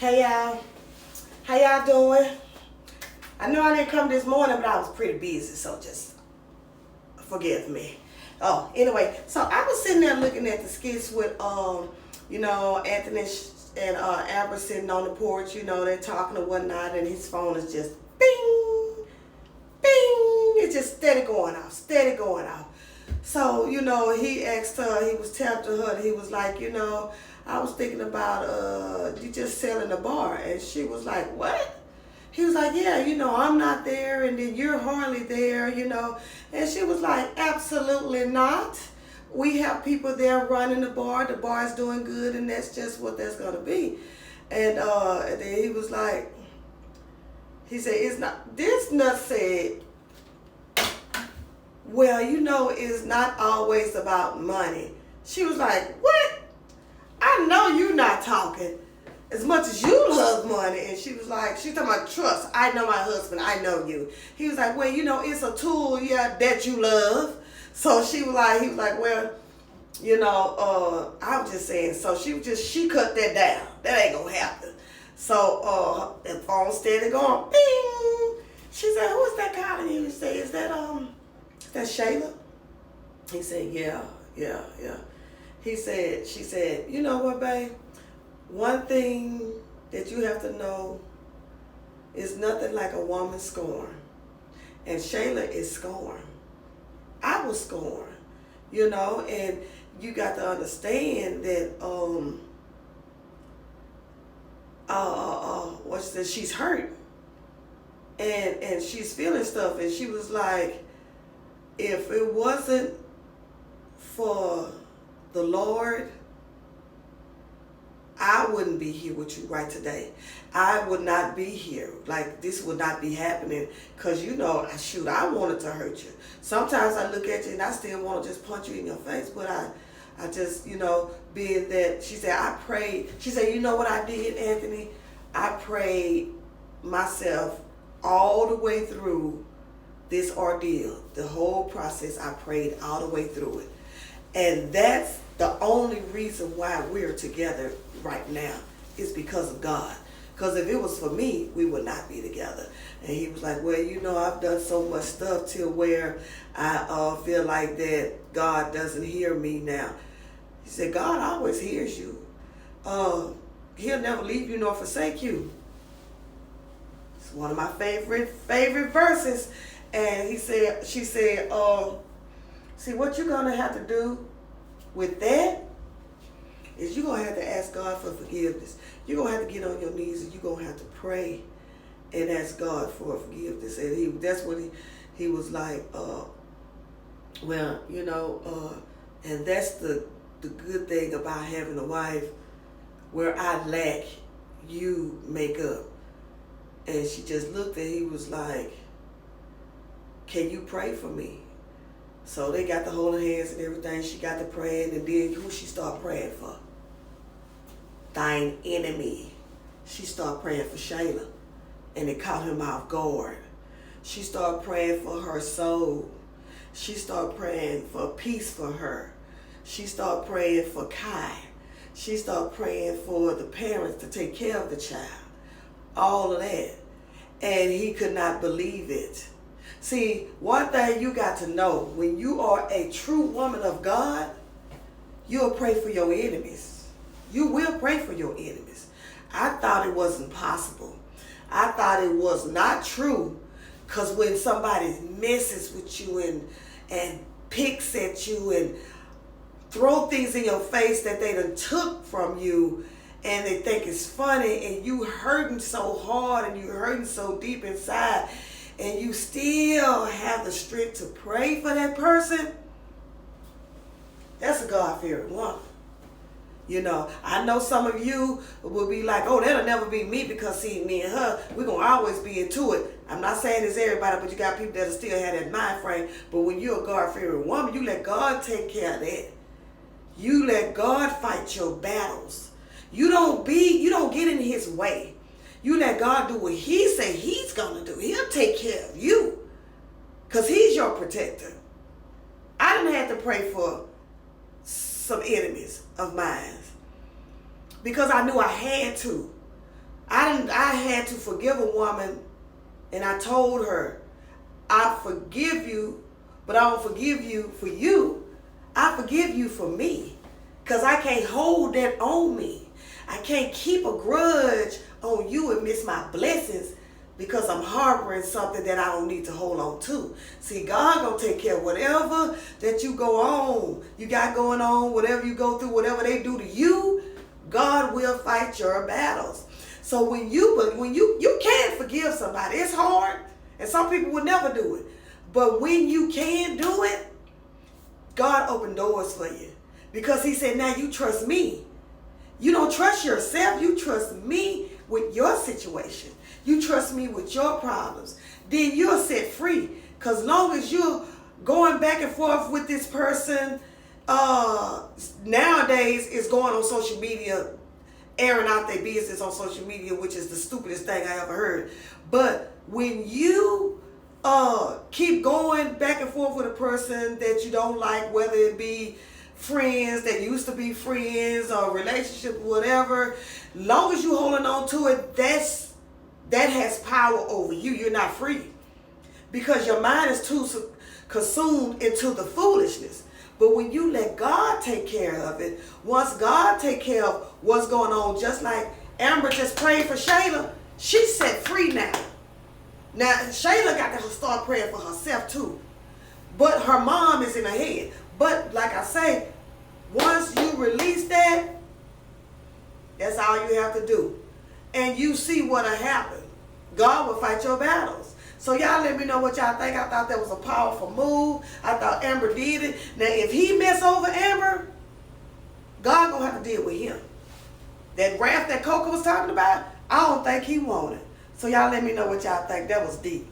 Hey y'all, how y'all doing? I know I didn't come this morning, but I was pretty busy, so just forgive me. Oh, anyway, so I was sitting there looking at the skits with Anthony and Amber sitting on the porch. They're talking and whatnot, and his phone is just bing, bing. It's just steady going off, steady going off. So, he asked her, he was telling her, he was like, I was thinking about you just selling a bar. And she was like, what? He was like, yeah, I'm not there, and then you're hardly there, And she was like, absolutely not. We have people there running the bar. The bar is doing good, and that's just what that's going to be. And then he was like, he said, it's not, this nut said, well, it's not always about money. She was like, what? I know you're not talking as much as you love money. And she was like, she's talking about trust. I know my husband. I know you. He was like, well, it's a tool, that you love. So she was like, he was like, well, I was just saying. So she cut that down. That ain't gonna happen. So the phone steady going, bing. She said, who is that calling you? He said, is that Shayla? He said, yeah. She said, you know what, babe? One thing that you have to know is nothing like a woman scorn. And Shayla is scorn. I was scorned, and you got to understand that she's hurt. And she's feeling stuff, and she was like, if it wasn't for the Lord, I wouldn't be here with you right today. I would not be here. Like, this would not be happening. Because, I wanted to hurt you. Sometimes I look at you and I still want to just punch you in your face. But I just, being that, she said, I prayed. She said, you know what I did, Anthony? I prayed myself all the way through this ordeal. The whole process, I prayed all the way through it. And that's the only reason why we're together right now is because of God. Because if it was for me, we would not be together. And he was like, well, I've done so much stuff till where I feel like that God doesn't hear me now. He said, God always hears you. He'll never leave you nor forsake you. It's one of my favorite verses. And she said, see, what you're going to have to do with that is you're going to have to ask God for forgiveness. You're going to have to get on your knees and you're going to have to pray and ask God for forgiveness. And that's when he was like, and that's the good thing about having a wife, where I lack, you make up. And she just looked and he was like, can you pray for me? So they got the holding hands and everything. She got to praying, and then who she start praying for? Thine enemy. She started praying for Shayla, and it caught him off guard. She started praying for her soul. She started praying for peace for her. She started praying for Kai. She started praying for the parents to take care of the child. All of that. And he could not believe it. See, one thing you got to know, when you are a true woman of God, you'll pray for your enemies. You will pray for your enemies. I thought it wasn't possible. I thought it was not true, because when somebody messes with you and picks at you and throw things in your face that they done took from you, and they think it's funny, and you hurting so hard and you hurting so deep inside, and you still have the strength to pray for that person, that's a God-fearing woman. I know some of you will be like, oh, that'll never be me, because see, me and her, we're going to always be into it. I'm not saying it's everybody, but you got people that'll still have that mind frame. But when you're a God-fearing woman, you let God take care of that. You let God fight your battles. You don't get in his way. You let God do what he say he's going to do. He'll take care of you, because he's your protector. I didn't have to pray for some enemies of mine, because I knew I had to. I had to forgive a woman, and I told her, I forgive you, but I don't forgive you for you. I forgive you for me. Because I can't hold that on me. I can't keep a grudge on you and miss my blessings because I'm harboring something that I don't need to hold on to. See, God gonna take care of whatever that you go on, you got going on, whatever you go through, whatever they do to you, God will fight your battles. So when you can't forgive somebody, it's hard, and some people will never do it. But when you can do it, God opened doors for you. Because he said, now you trust me. You don't trust yourself. You trust me with your situation. You trust me with your problems. Then you're set free. Because long as you're going back and forth with this person, nowadays it's going on social media, airing out their business on social media, which is the stupidest thing I ever heard. But when you keep going back and forth with a person that you don't like, whether it be friends that used to be friends or relationship, whatever, long as you holding on to it, that has power over you. You're not free because your mind is too consumed into the foolishness. But when you let God take care of it, once God take care of what's going on, just like Amber just prayed for Shayla, she's set free now. Now Shayla got to start praying for herself too, but her mom is in her head. But like I say, once you release that, that's all you have to do. And you see what'll happen. God will fight your battles. So y'all let me know what y'all think. I thought that was a powerful move. I thought Amber did it. Now if he mess over Amber, God gonna have to deal with him. That wrath that Coco was talking about, I don't think he wanted. So y'all let me know what y'all think. That was deep.